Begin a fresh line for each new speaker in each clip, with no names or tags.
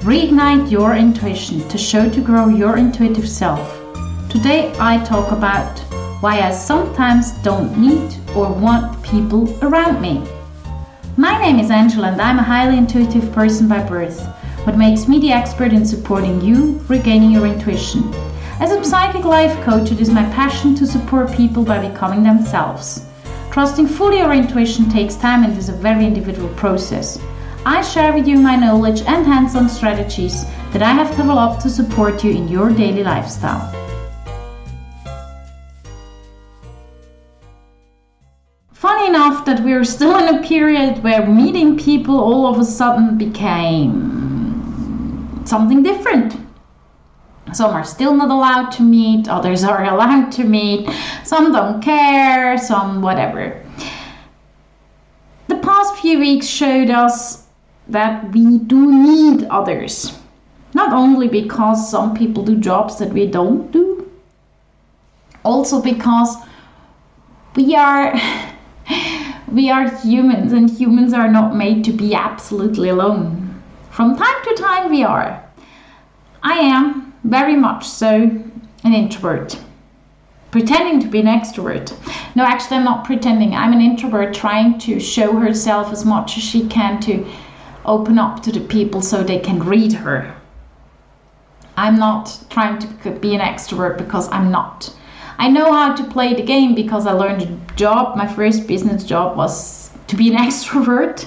reignite your intuition to show to grow your intuitive self. Today I talk about why I sometimes don't need or want people around me. My name is Angela and I'm a highly intuitive person by birth. What makes me the expert in supporting you regaining your intuition. As a psychic life coach, it is my passion to support people by becoming themselves. Trusting fully your intuition takes time and is a very individual process. I share with you my knowledge and hands-on strategies that I have developed to support you in your daily lifestyle. Funny enough that we're still in a period where meeting people all of a sudden became something different. Some are still not allowed to meet, others are allowed to meet, some don't care, some whatever. The past few weeks showed us that we do need others. Not only because some people do jobs that we don't do, also because we are humans and humans are not made to be absolutely alone. From time to time we are. I am very much so an introvert, pretending to be an extrovert. No, actually I'm not pretending. I'm an introvert trying to show herself as much as she can to open up to the people so they can read her. I'm not trying to be an extrovert because I'm not. I know how to play the game because I learned a job. My first business job was to be an extrovert,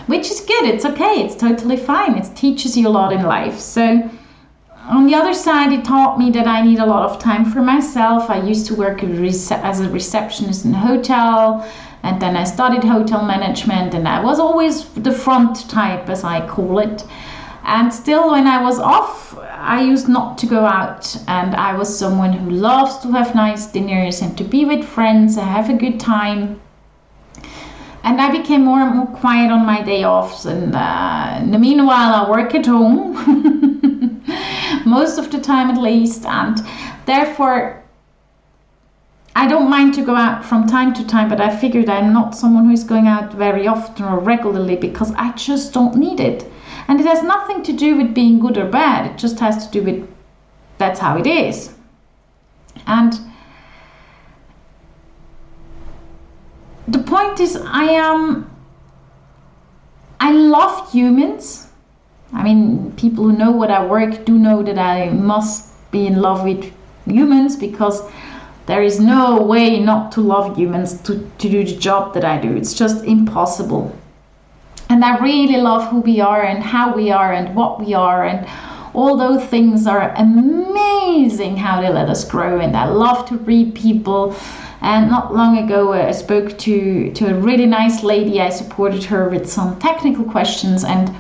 which is good. It's okay. It's totally fine. It teaches you a lot in life. So on the other side, it taught me that I need a lot of time for myself. I used to work as a receptionist in a hotel, and then I studied hotel management, and I was always the front type, as I call it. And still, when I was off, I used not to go out, and I was someone who loves to have nice dinners and to be with friends and have a good time. And I became more and more quiet on my day offs, and in the meanwhile I work at home most of the time at least, and therefore I don't mind to go out from time to time, but I figured I'm not someone who is going out very often or regularly because I just don't need it. And it has nothing to do with being good or bad, it just has to do with that's how it is. And the point is, I love humans. I mean, people who know what I work do know that I must be in love with humans because there is no way not to love humans to do the job that I do. It's just impossible. And I really love who we are and how we are and what we are, and all those things are amazing how they let us grow. And I love to read people. And not long ago I spoke to a really nice lady. I supported her with some technical questions, and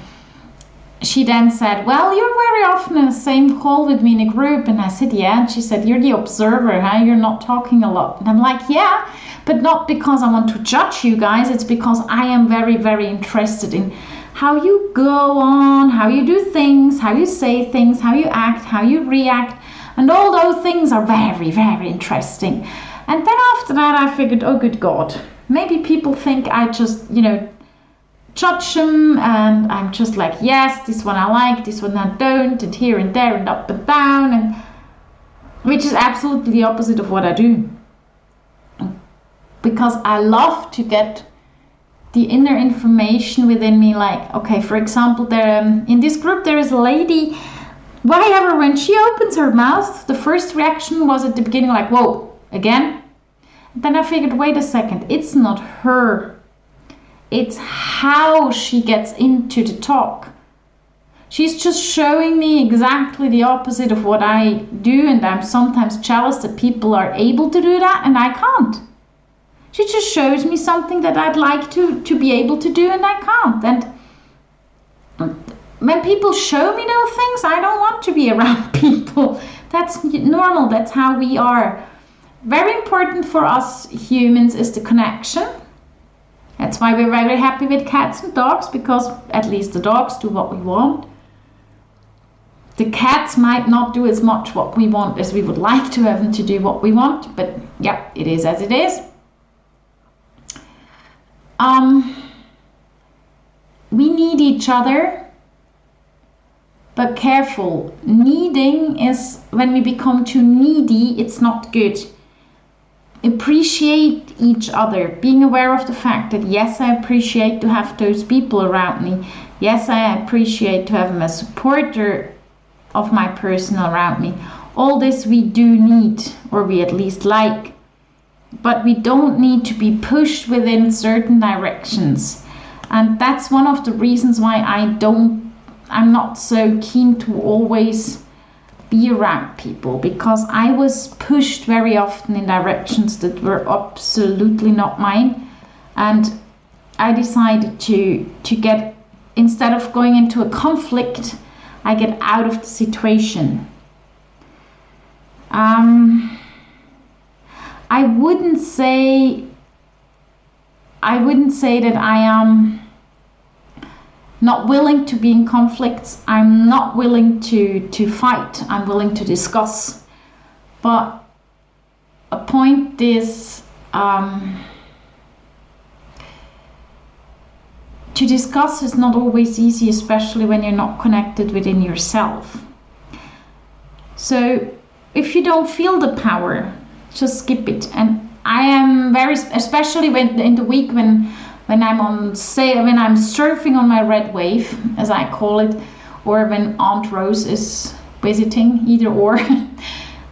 she then said, well, you're very often in the same call with me in a group. And I said, yeah. And she said, you're the observer, huh? You're not talking a lot. And I'm like, yeah, but not because I want to judge you guys. It's because I am very, very interested in how you go on, how you do things, how you say things, how you act, how you react. And all those things are very, very interesting. And then after that, I figured, oh, good God, maybe people think I just, judge them, and I'm just like, yes, this one I like, this one I don't, and here and there and up and down, and which is absolutely the opposite of what I do. Because I love to get the inner information within me, like, okay, for example, in this group there is a lady, whenever when she opens her mouth, the first reaction was at the beginning like, whoa, again? And then I figured, wait a second, it's not her. It's how she gets into the talk. She's just showing me exactly the opposite of what I do, and I'm sometimes jealous that people are able to do that and I can't. She just shows me something that I'd like to be able to do and I can't. And when people show me those things, I don't want to be around people. That's normal, that's how we are. Very important for us humans is the connection. That's why we're very happy with cats and dogs, because at least the dogs do what we want. The cats might not do as much what we want as we would like to have them to do what we want, but yeah, it is as it is. We need each other But careful, needing is when we become too needy, it's not good. Appreciate each other, being aware of the fact that yes, I appreciate to have those people around me. Yes, I appreciate to have a supporter of my person around me. All this we do need, or we at least like, but we don't need to be pushed within certain directions. And that's one of the reasons why I'm not so keen to always be around people, because I was pushed very often in directions that were absolutely not mine. And I decided to get, instead of going into a conflict, I get out of the situation. I wouldn't say that I am not willing to be in conflicts. I'm not willing to fight. I'm willing to discuss. But a point is, to discuss is not always easy, especially when you're not connected within yourself. So if you don't feel the power, just skip it. And I am very, especially when in the week when I'm surfing on my red wave, as I call it, or when Aunt Rose is visiting, either or.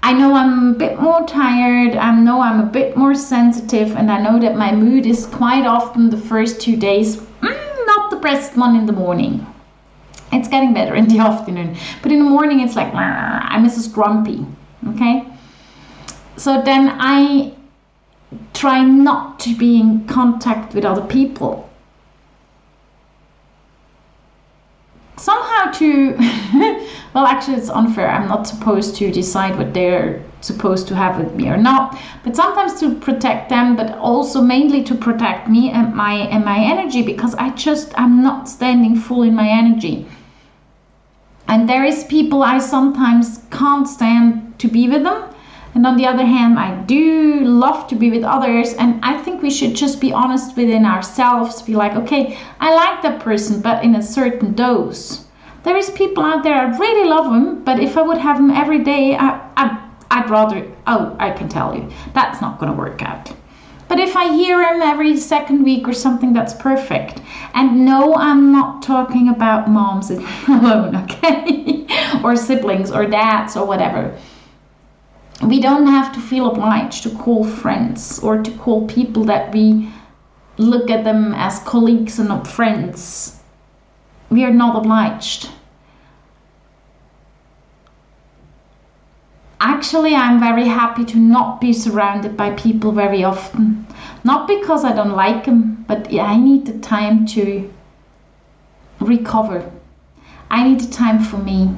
I know I'm a bit more tired, I know I'm a bit more sensitive, and I know that my mood is quite often the first 2 days, not the best one in the morning. It's getting better in the afternoon, but in the morning it's like, I'm Mrs. Grumpy, okay? So then I try not to be in contact with other people. Somehow to, well, actually it's unfair. I'm not supposed to decide what they're supposed to have with me or not, but sometimes to protect them, but also mainly to protect me and my energy, because I'm not standing full in my energy. And there is people I sometimes can't stand to be with them. And on the other hand, I do love to be with others. And I think we should just be honest within ourselves. Be like, okay, I like that person, but in a certain dose. There is people out there, I really love them, but if I would have them every day, I'd rather, I can tell you, that's not going to work out. But if I hear him every second week or something, that's perfect. And no, I'm not talking about moms alone, okay? Or siblings or dads or whatever. We don't have to feel obliged to call friends or to call people that we look at them as colleagues and not friends. We are not obliged. Actually, I'm very happy to not be surrounded by people very often. Not because I don't like them, but I need the time to recover. I need the time for me.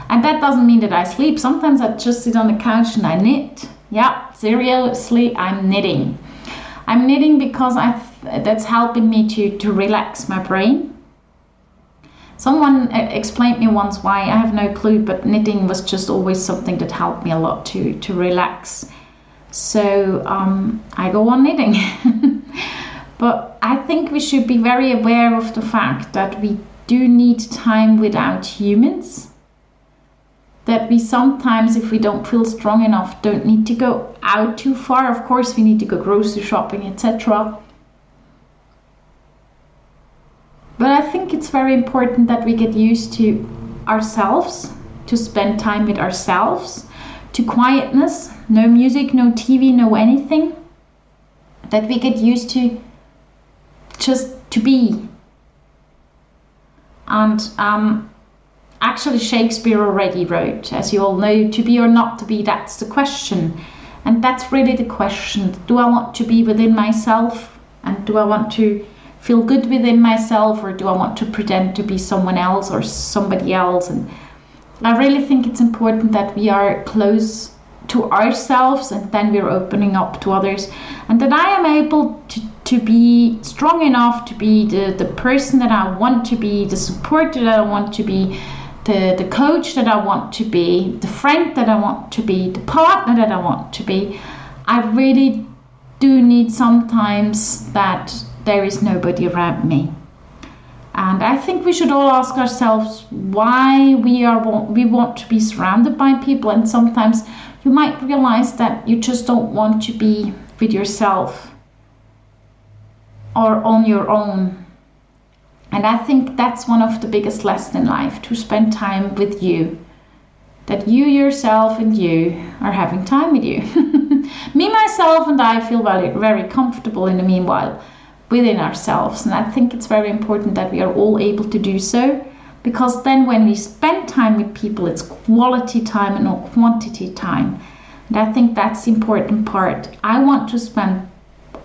And that doesn't mean that I sleep. Sometimes I just sit on the couch and I knit. Yeah, seriously, I'm knitting. I'm knitting because that's helping me to relax my brain. Someone explained me once why, I have no clue, but knitting was just always something that helped me a lot to relax. So I go on knitting. But I think we should be very aware of the fact that we do need time without humans. That we sometimes, if we don't feel strong enough, don't need to go out too far. Of course, we need to go grocery shopping, etc. But I think it's very important that we get used to ourselves, to spend time with ourselves, to quietness, no music, no TV, no anything. That we get used to just to be. And actually Shakespeare already wrote, as you all know, to be or not to be, that's the question. And that's really the question. Do I want to be within myself? And do I want to feel good within myself, or do I want to pretend to be someone else or somebody else? And I really think it's important that we are close to ourselves and then we're opening up to others, and that I am able to be strong enough to be the person that I want to be, the supporter that I want to be, the coach that I want to be, the friend that I want to be, the partner that I want to be. I really do need sometimes that there is nobody around me. And I think we should all ask ourselves why we want to be surrounded by people. And sometimes you might realize that you just don't want to be with yourself or on your own. And I think that's one of the biggest lessons in life, to spend time with you. That you yourself and you are having time with you. Me, myself, and I feel very, very comfortable in the meanwhile within ourselves. And I think it's very important that we are all able to do so, because then when we spend time with people, it's quality time and not quantity time. And I think that's the important part. I want to spend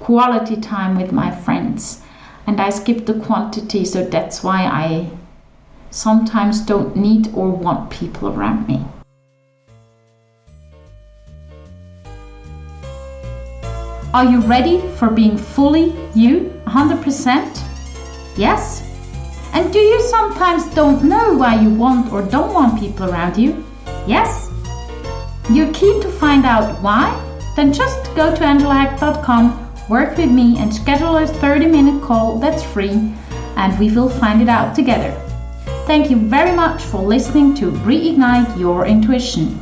quality time with my friends, and I skip the quantity, so that's why I sometimes don't need or want people around me. Are you ready for being fully you, 100%? Yes? And do you sometimes don't know why you want or don't want people around you? Yes? You're keen to find out why? Then just go to angelahack.com, work with me and schedule a 30-minute call that's free, and we will find it out together. Thank you very much for listening to Reignite Your Intuition.